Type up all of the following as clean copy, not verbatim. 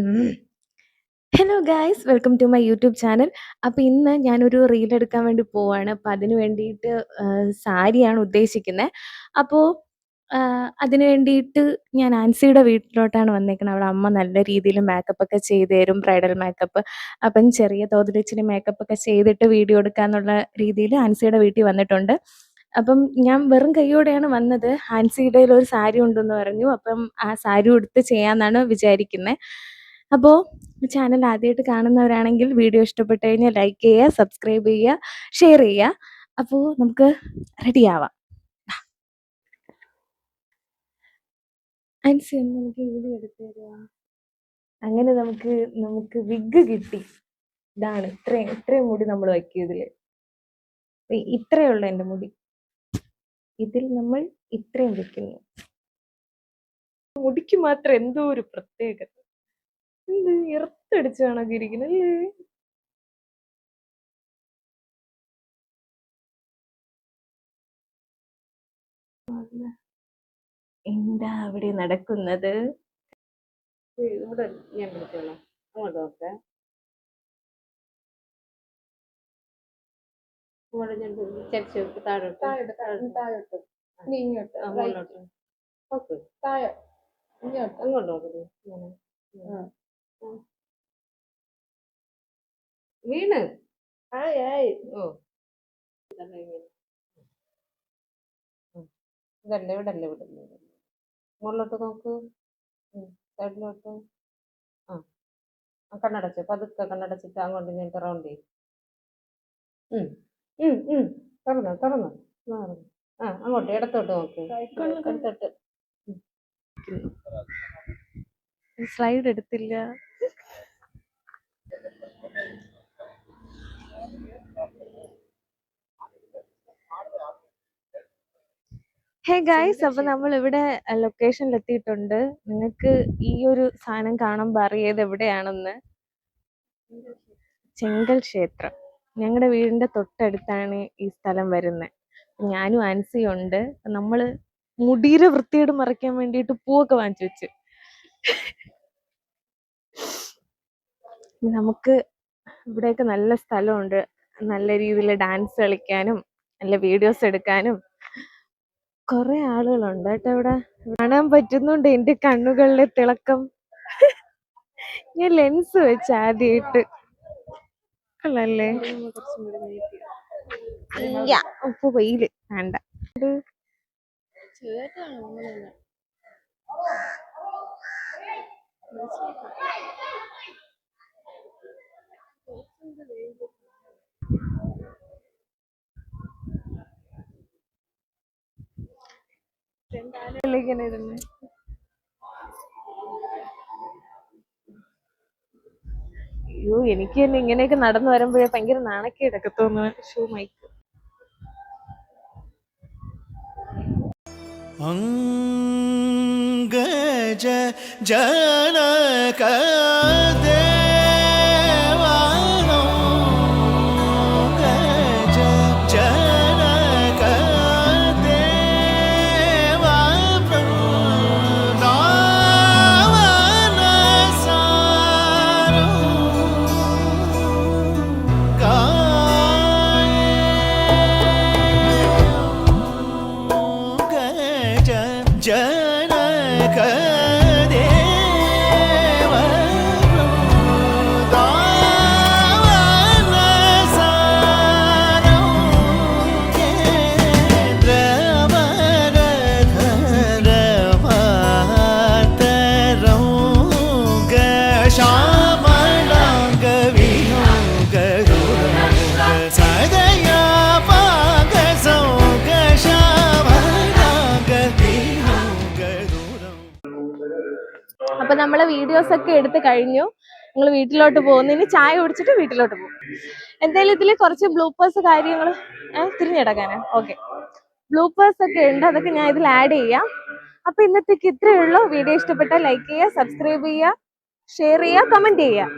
ഉം. Hello guys welcome to my YouTube channel. അപ്പോൾ ഇന്ന് ഞാനൊരു റീൽ എടുക്കാൻ വേണ്ടി പോവാണ്. അപ്പോൾ അതിന് വേണ്ടിയിട്ട് സാരിയാണ് ഉദ്ദേശിക്കുന്നത്. അപ്പോൾ അതിന് വേണ്ടിയിട്ട് ഞാൻ ആൻസിയുടെ വീട്ടിലോട്ടാണ് വന്നേക്കുന്നത്. അവിടെ അമ്മ നല്ല രീതിയിൽ മേക്കപ്പ് ഒക്കെ ചെയ്ത് തരും, ബ്രൈഡൽ മേക്കപ്പ്. അപ്പം ചെറിയ തോതിൽ ഇച്ചിരി മേക്കപ്പ് ഒക്കെ ചെയ്തിട്ട് വീഡിയോ എടുക്കാന്നുള്ള രീതിയിൽ ആൻസിയുടെ വീട്ടിൽ വന്നിട്ടുണ്ട്. അപ്പം ഞാൻ വെറും കൈയോടെയാണ് വന്നത്. ആൻസിയുടെ കയ്യിൽ ഒരു സാരി ഉണ്ടെന്ന് പറഞ്ഞു. അപ്പം ആ സാരി ഉടുത്ത് ചെയ്യാമെന്നാണ് വിചാരിക്കുന്നത്. അപ്പോൾ ചാനൽ ആദ്യമായിട്ട് കാണുന്നവരാണെങ്കിൽ വീഡിയോ ഇഷ്ടപ്പെട്ട് കഴിഞ്ഞാൽ ലൈക്ക് ചെയ്യുക, സബ്സ്ക്രൈബ് ചെയ്യുക, ഷെയർ ചെയ്യുക. അപ്പോൾ നമുക്ക് റെഡിയാവാം. ആൻസി ഒന്ന് നമുക്ക് വീഡിയോ എടുത്തു തരുക. അങ്ങനെ നമുക്ക് നമുക്ക് വിഗ് കിട്ടി. ഇതാണ് ഇത്രയും മുടി നമ്മൾ വയ്ക്കും ഇതിൽ. ഇത്രയേ ഉള്ളൂ എൻ്റെ മുടി. ഇതിൽ നമ്മൾ ഇത്രയും വെക്കുന്നു. മുടിക്ക് മാത്രം എന്തോ ഒരു പ്രത്യേകത. എന്ത് ഇറത്തടിച്ച് കണക്ക് ഇരിക്കണല്ലേ. എന്താ അവിടെ നടക്കുന്നത്? ഇവിടെ ഞാൻ പിടിച്ചോളാം. അങ്ങോട്ട് നോക്കെ. അങ്ങോട്ട് ഞാൻ ചരിച്ച് താഴോട്ട് താഴോട്ട് ഇങ്ങോട്ട് മുന്നോട്ട്. ഓക്കെ താഴെ ഇങ്ങോട്ട് അങ്ങോട്ട് നോക്കൂ. വീണ് ആയി. ഓ ഇതല്ലേ ഇവിടല്ലേ ഇവിടല്ലേ മുകളിലോട്ട് നോക്ക്. സൈഡിലോട്ട്. ആ കണ്ണടച്ച് പതുക്കെ കണ്ണടച്ചിട്ട് അങ്ങോട്ട് ഇങ്ങോട്ട് റൗണ്ട് ചെയ്യും. തുറന്നു അങ്ങോട്ട് ഇടത്തോട്ട് നോക്ക്. ഇടത്തോട്ട്. സ്ലൈഡ് എടുത്തില്ല. ഹേ ഗൈസ്, അപ്പൊ നമ്മൾ ഇവിടെ ലൊക്കേഷനിൽ എത്തിയിട്ടുണ്ട്. നിങ്ങൾക്ക് ഈ ഒരു സാധനം കാണുമ്പോൾ അറിയത് എവിടെയാണെന്ന്. ചെങ്കൽ ക്ഷേത്രം. ഞങ്ങളുടെ വീടിന്റെ തൊട്ടടുത്താണ് ഈ സ്ഥലം വരുന്നത്. ഞാനും ആൻസിയും ഉണ്ട്. നമ്മള് മുടിയുടെ വൃത്തിയോട് മറയ്ക്കാൻ വേണ്ടിയിട്ട് പൂവൊക്കെ വാങ്ങിച്ചു വെച്ച്. നമുക്ക് ഇവിടെയൊക്കെ നല്ല സ്ഥലമുണ്ട്. നല്ല രീതിയിൽ ഡാൻസ് കളിക്കാനും നല്ല വീഡിയോസ് എടുക്കാനും കുറെ ആളുകളുണ്ട് കേട്ടോ. ഇവിടെ കാണാൻ പറ്റുന്നുണ്ട് എന്റെ കണ്ണുകളിലെ തിളക്കം. ഞാൻ ലെൻസ് വെച്ച് ആദ്യമായിട്ട്. അല്ലല്ലേ ഉപ്പ് വെയില് വേണ്ട. ഇങ്ങനെ ഇരുന്ന് അയ്യോ, എനിക്ക് തന്നെ ഇങ്ങനെയൊക്കെ നടന്നു വരുമ്പോഴേ ഭയങ്കര നാണക്കേടൊക്കെ തോന്നുന്നു. ഷൂ മൈക്ക് അംഗജ ജനക അപ്പൊ നമ്മളെ വീഡിയോസ് ഒക്കെ എടുത്ത് കഴിഞ്ഞു. നിങ്ങൾ വീട്ടിലോട്ട് പോകുന്നു. ഇനി ചായ കുടിച്ചിട്ട് വീട്ടിലോട്ട് പോകും. എന്തായാലും ഇതിൽ കുറച്ച് ബ്ലൂപ്പേഴ്സ് കാര്യങ്ങൾ തിരിഞ്ഞെടുക്കാനാ. ഓക്കെ, ബ്ലൂപ്പേഴ്സ് ഒക്കെ ഉണ്ട്. അതൊക്കെ ഞാൻ ഇതിൽ ആഡ് ചെയ്യാം. അപ്പൊ ഇന്നത്തേക്ക് ഇത്രയേ ഉള്ളൂ. വീഡിയോ ഇഷ്ടപ്പെട്ടാൽ ലൈക്ക് ചെയ്യുക, സബ്സ്ക്രൈബ് ചെയ്യുക, ഷെയർ ചെയ്യുക, കമന്റ് ചെയ്യുക.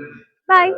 ബൈ.